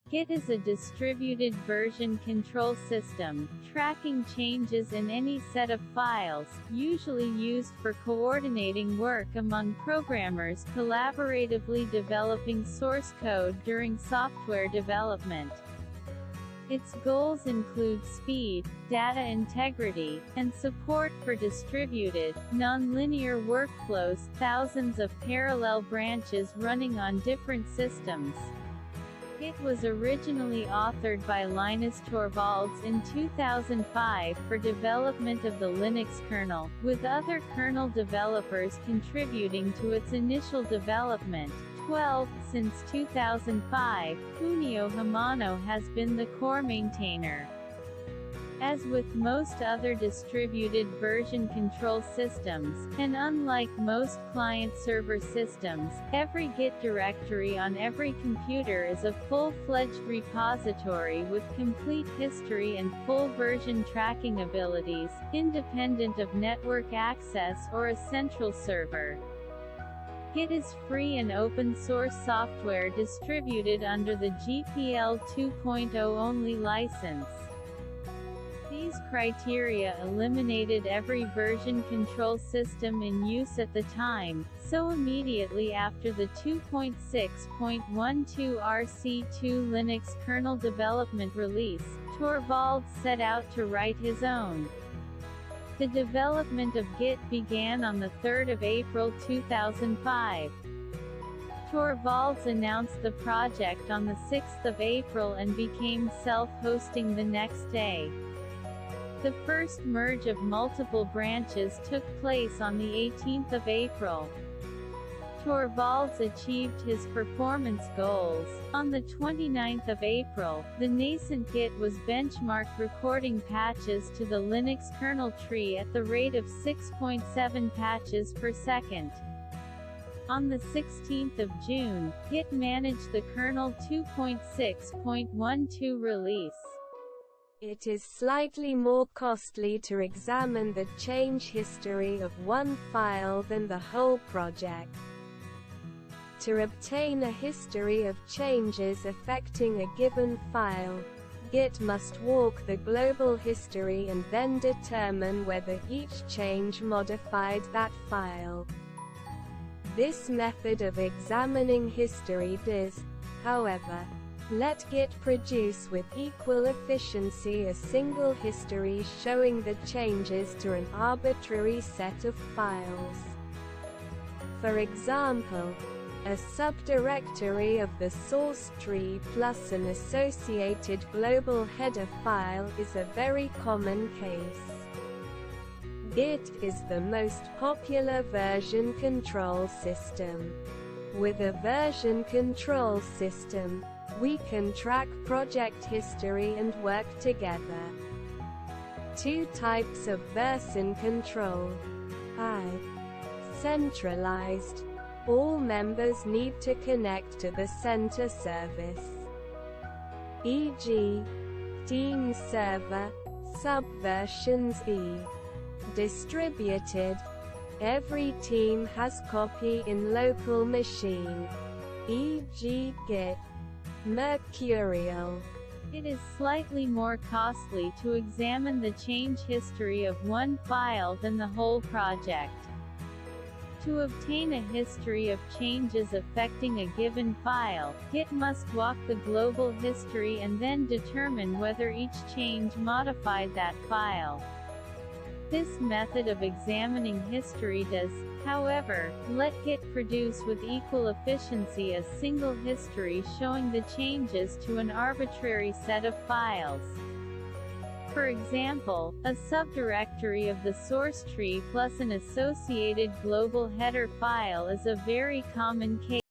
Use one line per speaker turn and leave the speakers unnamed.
Git is a distributed version control system, tracking changes in any set of files, usually used for coordinating work among programmers collaboratively developing source code during software development. Its goals include speed, data integrity, and support for distributed, non-linear workflows, thousands of parallel branches running on different systems. Git was originally authored by Linus Torvalds in 2005 for development of the Linux kernel, with other kernel developers contributing to its initial development. Since 2005, Kunio Hamano has been the core maintainer. As with most other distributed version control systems, and unlike most client-server systems, every Git directory on every computer is a full-fledged repository with complete history and full version tracking abilities, independent of network access or a central server. Git is free and open-source software distributed under the GPL 2.0 only license. These criteria eliminated every version control system in use at the time, so immediately after the 2.6.12 RC2 Linux kernel development release, Torvalds set out to write his own. The development of Git began on the 3rd of April 2005. Torvalds announced the project on the 6th of April and became self-hosting the next day. The first merge of multiple branches took place on the 18th of April. Torvalds achieved his performance goals. On the 29th of April, the nascent Git was benchmarked recording patches to the Linux kernel tree at the rate of 6.7 patches per second. On the 16th of June, Git managed the kernel 2.6.12 release.
It is slightly more costly to examine the change history of one file than the whole project. To obtain a history of changes affecting a given file, Git must walk the global history and then determine whether each change modified that file. This method of examining history does, however, let Git produce with equal efficiency a single history showing the changes to an arbitrary set of files. For example, a subdirectory of the source tree plus an associated global header file is a very common case. Git is the most popular version control system. With a version control system, we can track project history and work together. Two types of version control. Centralized. All members need to connect to the center service. E.g., team server, subversions E. Distributed. Every team has copy in local machine. E.g. Git. Mercurial.
It is slightly more costly to examine the change history of one file than the whole project. To obtain a history of changes affecting a given file, Git must walk the global history and then determine whether each change modified that file. This method of examining history does, however, let Git produce with equal efficiency a single history showing the changes to an arbitrary set of files. For example, a subdirectory of the source tree plus an associated global header file is a very common case.